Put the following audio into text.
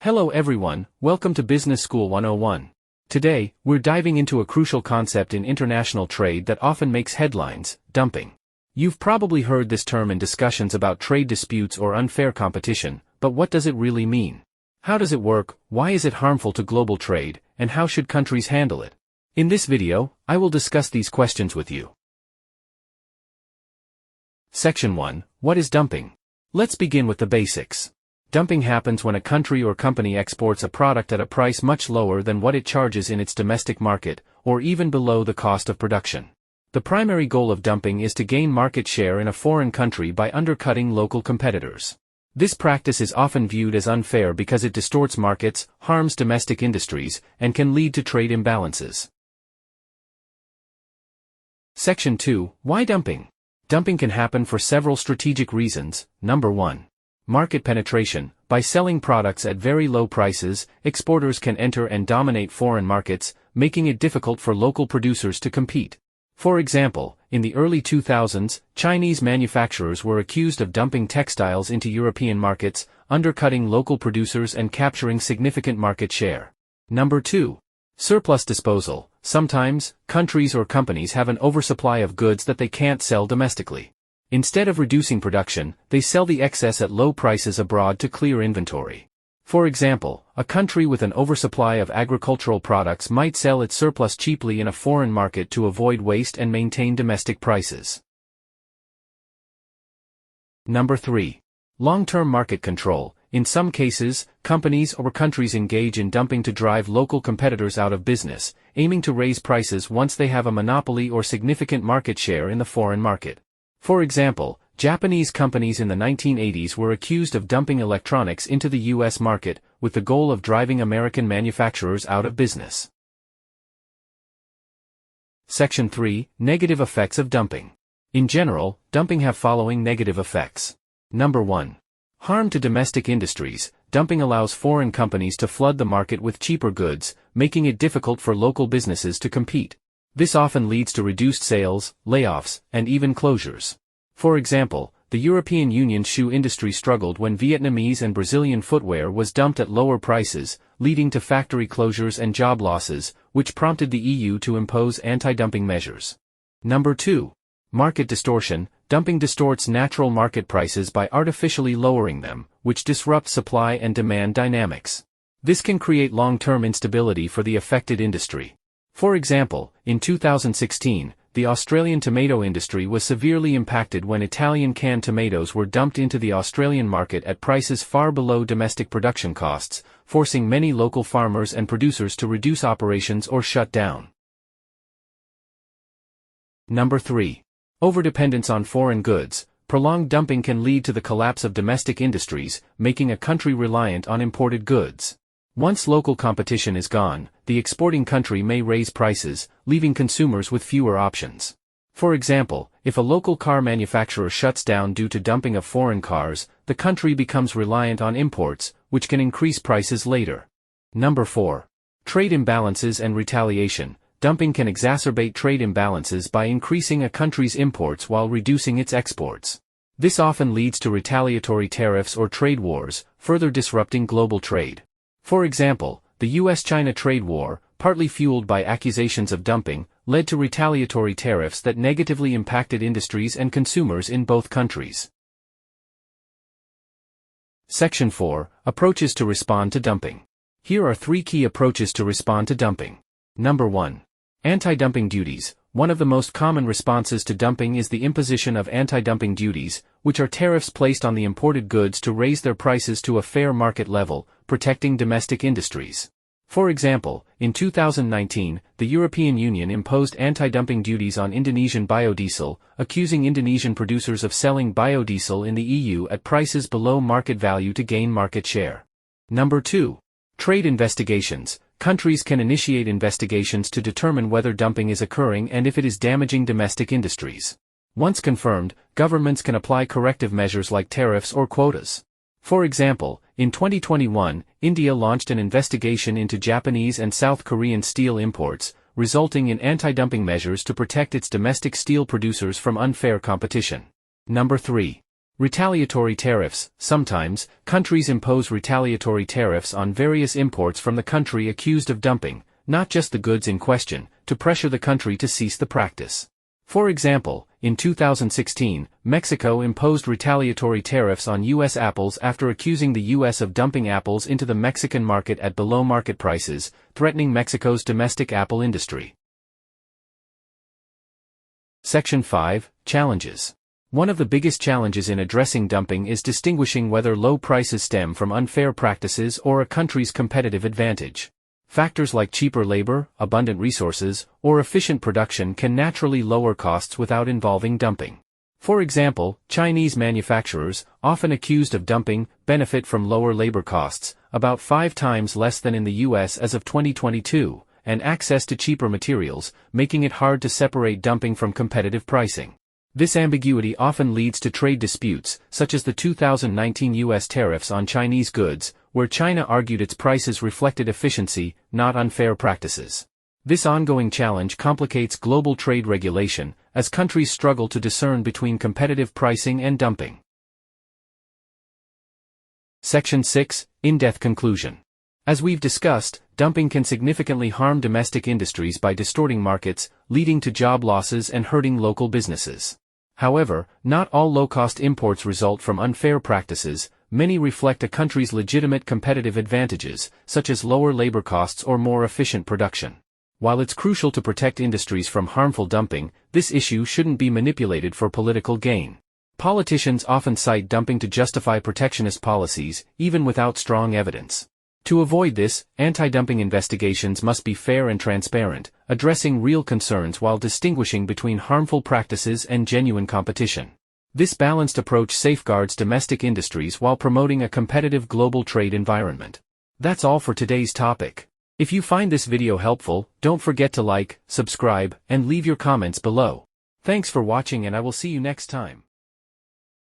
Hello everyone, welcome to Business School 101. Today, we're diving into a crucial concept in international trade that often makes headlines: dumping. You've probably heard this term in discussions about trade disputes or unfair competition, but what does it really mean? How does it work, why is it harmful to global trade, and how should countries handle it? In this video, I will discuss these questions with you. Section 1. What is dumping? Let's begin with the basics. Dumping happens when a country or company exports a product at a price much lower than what it charges in its domestic market, or even below the cost of production. The primary goal of dumping is to gain market share in a foreign country by undercutting local competitors. This practice is often viewed as unfair because it distorts markets, harms domestic industries, and can lead to trade imbalances. Section 2. Why dumping? Dumping can happen for several strategic reasons. Number 1. Market penetration. By selling products at very low prices, exporters can enter and dominate foreign markets, making it difficult for local producers to compete. For example, in the early 2000s, Chinese manufacturers were accused of dumping textiles into European markets, undercutting local producers and capturing significant market share. Number 2. Surplus disposal. Sometimes, countries or companies have an oversupply of goods that they can't sell domestically. Instead of reducing production, they sell the excess at low prices abroad to clear inventory. For example, a country with an oversupply of agricultural products might sell its surplus cheaply in a foreign market to avoid waste and maintain domestic prices. Number 3. Long-term market control. In some cases, companies or countries engage in dumping to drive local competitors out of business, aiming to raise prices once they have a monopoly or significant market share in the foreign market. For example, Japanese companies in the 1980s were accused of dumping electronics into the US market, with the goal of driving American manufacturers out of business. Section 3. Negative effects of dumping. In general, dumping have following negative effects. Number 1. Harm to domestic industries. Dumping allows foreign companies to flood the market with cheaper goods, making it difficult for local businesses to compete. This often leads to reduced sales, layoffs, and even closures. For example, the European Union's shoe industry struggled when Vietnamese and Brazilian footwear was dumped at lower prices, leading to factory closures and job losses, which prompted the EU to impose anti-dumping measures. Number 2. Market distortion. Dumping distorts natural market prices by artificially lowering them, which disrupts supply and demand dynamics. This can create long-term instability for the affected industry. For example, in 2016, the Australian tomato industry was severely impacted when Italian canned tomatoes were dumped into the Australian market at prices far below domestic production costs, forcing many local farmers and producers to reduce operations or shut down. Number 3. Overdependence on foreign goods. Prolonged dumping can lead to the collapse of domestic industries, making a country reliant on imported goods. Once local competition is gone, the exporting country may raise prices, leaving consumers with fewer options. For example, if a local car manufacturer shuts down due to dumping of foreign cars, the country becomes reliant on imports, which can increase prices later. Number 4. Trade imbalances and retaliation. Dumping can exacerbate trade imbalances by increasing a country's imports while reducing its exports. This often leads to retaliatory tariffs or trade wars, further disrupting global trade. For example, the US-China trade war, partly fueled by accusations of dumping, led to retaliatory tariffs that negatively impacted industries and consumers in both countries. Section 4. Approaches to respond to dumping. Here are 3 key approaches to respond to dumping. Number 1. Anti-dumping duties. One of the most common responses to dumping is the imposition of anti-dumping duties, which are tariffs placed on the imported goods to raise their prices to a fair market level, protecting domestic industries. For example, in 2019, the European Union imposed anti-dumping duties on Indonesian biodiesel, accusing Indonesian producers of selling biodiesel in the EU at prices below market value to gain market share. Number 2. Trade investigations. Countries can initiate investigations to determine whether dumping is occurring and if it is damaging domestic industries. Once confirmed, governments can apply corrective measures like tariffs or quotas. For example, in 2021, India launched an investigation into Japanese and South Korean steel imports, resulting in anti-dumping measures to protect its domestic steel producers from unfair competition. Number 3. Retaliatory tariffs. Sometimes, countries impose retaliatory tariffs on various imports from the country accused of dumping, not just the goods in question, to pressure the country to cease the practice. For example, in 2016, Mexico imposed retaliatory tariffs on U.S. apples after accusing the U.S. of dumping apples into the Mexican market at below-market prices, threatening Mexico's domestic apple industry. Section 5. Challenges. One of the biggest challenges in addressing dumping is distinguishing whether low prices stem from unfair practices or a country's competitive advantage. Factors like cheaper labor, abundant resources, or efficient production can naturally lower costs without involving dumping. For example, Chinese manufacturers, often accused of dumping, benefit from lower labor costs, about 5 times less than in the U.S. as of 2022, and access to cheaper materials, making it hard to separate dumping from competitive pricing. This ambiguity often leads to trade disputes, such as the 2019 U.S. tariffs on Chinese goods, where China argued its prices reflected efficiency, not unfair practices. This ongoing challenge complicates global trade regulation, as countries struggle to discern between competitive pricing and dumping. Section 6. In-depth conclusion. As we've discussed, dumping can significantly harm domestic industries by distorting markets, leading to job losses and hurting local businesses. However, not all low-cost imports result from unfair practices. Many reflect a country's legitimate competitive advantages, such as lower labor costs or more efficient production. While it's crucial to protect industries from harmful dumping, this issue shouldn't be manipulated for political gain. Politicians often cite dumping to justify protectionist policies, even without strong evidence. To avoid this, anti-dumping investigations must be fair and transparent, addressing real concerns while distinguishing between harmful practices and genuine competition. This balanced approach safeguards domestic industries while promoting a competitive global trade environment. That's all for today's topic. If you find this video helpful, don't forget to like, subscribe, and leave your comments below. Thanks for watching, and I will see you next time.